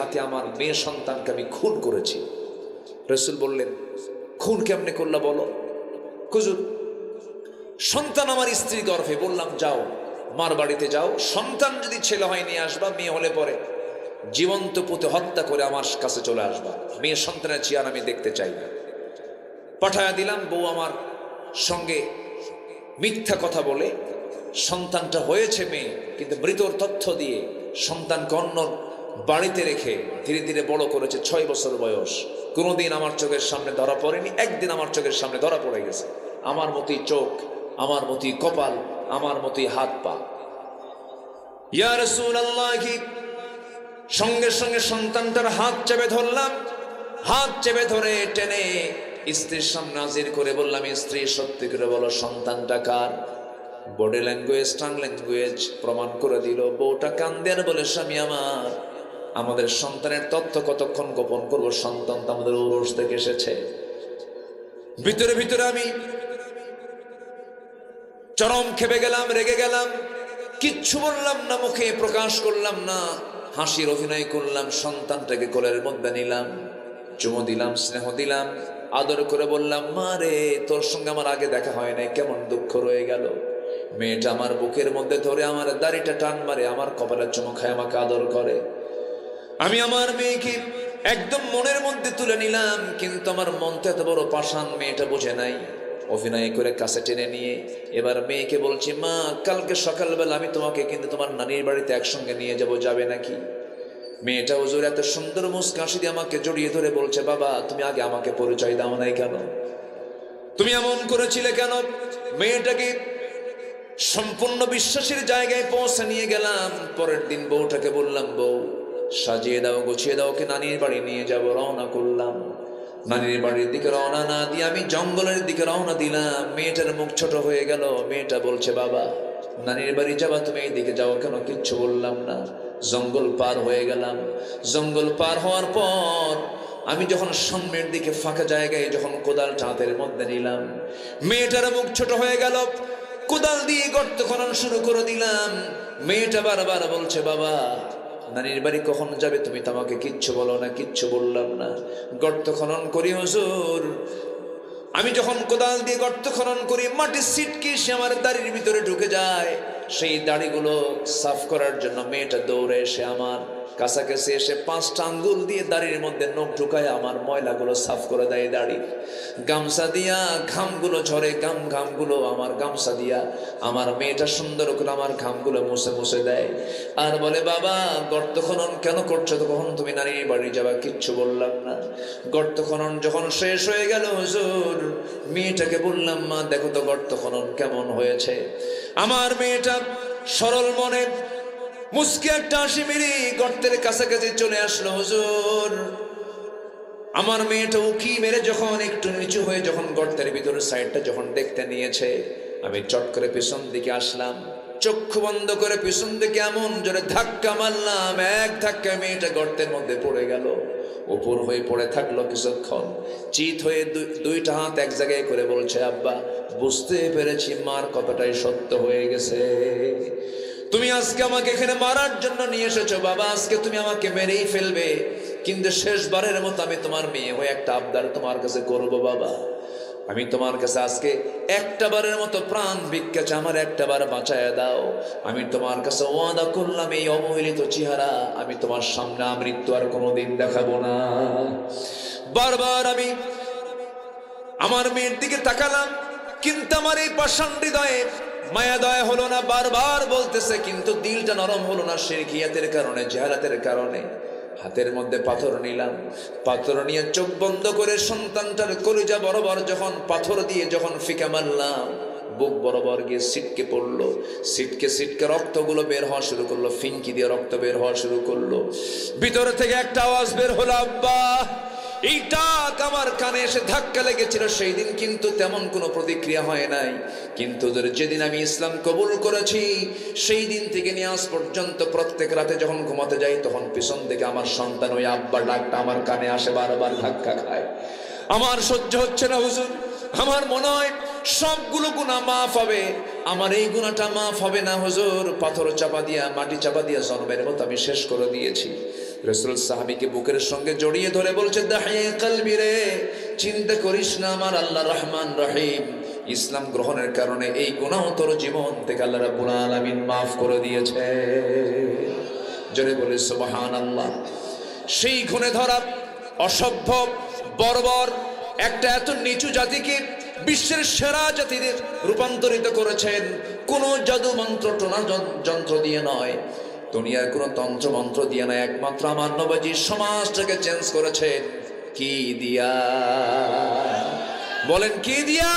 হাতে আমার মেয়ে সন্তানকে আমি খুন করেছি। রাসূল বললেন, খুন কেমনে করলা বলো? হুজুর, সন্তান আমার স্ত্রী গর্ভে। বললাম, যাও মার বাড়িতে যাও, সন্তান যদি ছেলে হয় নিয়ে আসবা, মেয়ে হলে পরে জীবন্ত পুঁতে হত্যা করে আমার কাছে চলে আসবা। মেয়ে সন্তানের চেয়ার আমি দেখতে চাই না। পাঠায়া দিলাম। বউ আমার সঙ্গে মিথ্যা কথা বলে সন্তানটা হয়েছে মেয়ে, কিন্তু মৃতর তথ্য দিয়ে সন্তানকে অন্য বাড়িতে রেখে ধীরে ধীরে বড় করেছে। 6 বছর বয়স। কোনোদিন আমার চোখের সামনে ধরা পড়েনি, একদিন আমার চোখের সামনে ধরা পড়ে গেছে। আমার মতোই চোখ, আমার মতোই কপাল, আমার মতোই হাত পা। ইয়া রাসূলুল্লাহ, সঙ্গে সঙ্গে সন্তানটার হাত চেপে ধরলাম। হাত চেপে ধরে টেনে স্ত্রীর সামনে হাজির করে বললাম, স্ত্রী সত্যি করে বলো, সন্তানটা কার? বডি ল্যাঙ্গুয়েজ, টাং ল্যাঙ্গুয়েজ প্রমাণ করে দিল। বউটা কান্দে আর বলে, স্বামী আমার, আমাদের সন্তানের তথ্য কতক্ষণ গোপন করবো? সন্তান তো আমাদের ঔরস থেকে এসেছে। ভিতরে ভিতরে আমি চরম খেপে গেলাম, রেগে গেলাম। কিচ্ছু বললাম না, মুখে প্রকাশ করলাম না, হাসির অভিনয় করলাম। সন্তানটাকে কোলের মধ্যে নিলাম, চুমো দিলাম, স্নেহ দিলাম, আদর করে বললাম, মা রে, তোর সঙ্গে আমার আগে দেখা হয় নাই, কেমন দুঃখ রয়ে গেল। মেয়েটা আমার বুকের মধ্যে ধরে আমার দাড়িটা টান মারে, আমার কপালে চুমো খায়, আমাকে আদর করে। আমি আমার মেয়েকে একদম মনের মধ্যে তুলে নিলাম, কিন্তু আমার মনটা এত বড় পাষাণ, মেয়েটা বোঝে নাই। অভিনয় করে কাছে টেনে নিয়ে এবার মেয়েকে বলছি, মা, কালকে সকালবেলা আমি তোমাকে কিন্তু তোমার নানির বাড়িতে একসঙ্গে নিয়ে যাব, যাবে নাকি? মেয়েটা হুজুর এত সুন্দর মুস্কি হাসি দিয়ে আমাকে জড়িয়ে ধরে বলছে, বাবা, তুমি আগে আমাকে পরিচয় দাও নাই কেন? তুমি এমন করেছিলে কেন? মেয়েটাকে সম্পূর্ণ বিশ্বাসের জায়গায় পৌঁছে নিয়ে গেলাম। পরের দিন বউটাকে বললাম, বউ, সাজিয়ে দাও, গুছিয়ে দাও, ওকে নানির বাড়ি নিয়ে যাব। রওনা করলাম। নানির বাড়ির দিকে রওনা না দিয়ে আমি জঙ্গলের দিকে রওনা দিলাম। মেয়েটার মুখ ছোট হয়ে গেল। মেয়েটা বলছে, বাবা, নানির বাড়ি যাবা, তুমি এই দিকে যাও কেন? কিচ্ছু বললাম না। জঙ্গল পার হয়ে গেলাম। জঙ্গল পার হওয়ার পর আমি যখন সামনের দিকে ফাঁকা জায়গায় যখন কোদালটা হাতের মধ্যে নিলাম, মেয়েটার মুখ ছোট হয়ে গেল। কোদাল দিয়ে গর্ত খনন শুরু করে দিলাম। মেয়েটা বারবার বলছে, বাবা, নানির বাড়ি কখন যাবে? তুমি তো আমাকে কিচ্ছু বলো না। কিচ্ছু বললাম না। গর্ত খনন করি হুজুর। আমি যখন কোদাল দিয়ে গর্ত খনন করি, মাটির সিটকে সে আমার দাড়ির ভিতরে ঢুকে যায়। সেই দাড়িগুলো সাফ করার জন্য মেয়েটা দৌড়ে এসে আমার কাছাকাছি এসে 5টা আঙ্গুল দিয়ে দাড়ির মধ্যে নখ ঢুকায় আমার ময়লাগুলো সাফ করে দেয়। দাড়ি গামছা দিয়া ঘামগুলো ঝরে, ঘামগুলো আমার গামছা দিয়া আমার মেয়েটা সুন্দর করে আমার ঘামগুলো মুছে মুছে দেয়। আর বলে, বাবা, গর্ত খনন কেন করছো? তো কখন তুমি নানির বাড়ি যাবা? কিচ্ছু বললাম না। গর্ত খনন যখন শেষ হয়ে গেল হুজুর, মেয়েটাকে বললাম, মা, দেখো তো গর্ত খনন কেমন হয়েছে। আমার মেয়েটা সরল মনে মুস্কি একটা হাসি মেরে গর্তের কাছাকাছি চলে আসলো হুজুর। আমার মেয়েটা উকি মেরে যখন একটু নিচু হয়ে যখন গর্তের ভিতরে সাইডটা যখন দেখতে নিয়েছে, আমি চট করে পিছন দিকে আসলাম। চক্ষু বন্ধ করে পিছন দিকে এমন জোরে ধাক্কা মারলাম, এক ধাক্কায় মেয়েটা গর্তের মধ্যে পড়ে গেল। উপর হয়ে পড়ে থাকলো কিছুক্ষণ। চিত হয়ে দুইটা হাত এক জায়গায় করে বলছে, আব্বা, বুঝতে পেরেছি, মার কথাটাই সত্য হয়ে গেছে। তুমি আজকে আমাকে এখানে মারার জন্য নিয়ে এসেছো বাবা। আজকে তুমি আমাকে মেরেই ফেলবে, কিন্তু শেষবারের মতো আমি তোমার মেয়ে হয়ে একটা আবদার তোমার কাছে করবো বাবা। আমি তোমার কাছে আজকে একটা বারের মতো প্রাণ ভিক্ষা চাই, আমার একটা বার বাঁচায় দাও। আমি তোমার কাছে ওয়াদা করলাম, এই অবহেলিত চেহারা আমি তোমার সামনে আমৃত্যু আর কোনোদিন দেখাবো না। বারবার আমি আমার মেয়ের দিকে তাকালাম, কিন্তু আমার এই পাষাণ হৃদয়ে মায়া দয়া হলো না। বারবার বলতেছে, কিন্তু দিলটা নরম হলো না। শিরকিয়াতের কারণে, জাহালাতের কারণে হাতের মধ্যে পাথর নিলাম। পাথর নিয়ে চোখ বন্ধ করে সন্তানটার কলিজা বরাবর যখন পাথর দিয়ে যখন ফিকা মারলাম, বুক বরাবর গিয়ে ছিটকে পড়লো। ছিটকে রক্তগুলো বের হওয়া শুরু করলো। ফিনকি দিয়ে রক্ত বের হওয়া শুরু করলো। ভিতর থেকে একটা আওয়াজ বের হলো, আব্বা। এইটা আমার কানে এসে ধাক্কা লেগেছিল। সেই দিন কিন্তু তেমন কোনো প্রতিক্রিয়া হয় নাই, কিন্তু যেদিন আমি ইসলাম কবুল করেছি সেই দিন থেকে নিয়ে আজ পর্যন্ত প্রত্যেক রাতে যখন ঘুমাতে যাই তখন পিছন থেকে আমার সন্তান ওই আব্বা ডাকটা আমার কানে আসে, বারবার ধাক্কা খায়। আমার সহ্য হচ্ছে না হুজুর। আমার মনে হয় সবগুলো গুনাহ মাফ হবে, আমার এই গুনাহটা মাফ হবে না হুজুর। পাথর চাপা দিয়া, মাটি চাপা দিয়া জন্মের মতো আমি শেষ করে দিয়েছি। রাসূল সাহাবীকে বুকের সঙ্গে জড়িয়ে ধরে বলছে, দাহিয়ে কলবি রে, চিন্তা করিস না, আমার আল্লাহ রহমান রহিম ইসলাম গ্রহণের কারণে এই গুনাহ তোর জীবন থেকে আল্লাহ রাব্বুল আলামিন মাফ করে দিয়েছে। জোরে বলে সুবহানাল্লাহ। সেই গুণে ধরা অসভ্য বর্বর একটা এত নিচু জাতিকে বিশ্বের সেরা জাতিতে রূপান্তরিত করেছেন কোন জাদু মন্ত্র টোনা যন্ত্র দিয়ে নয়, দুনিয়ার কোন তন্ত্র মন্ত্র দিয়ে নয়, একমাত্র আমার নবীজি সমাজটাকে চেঞ্জ করেছেন। কি দিয়া? বলেন কি দিয়া?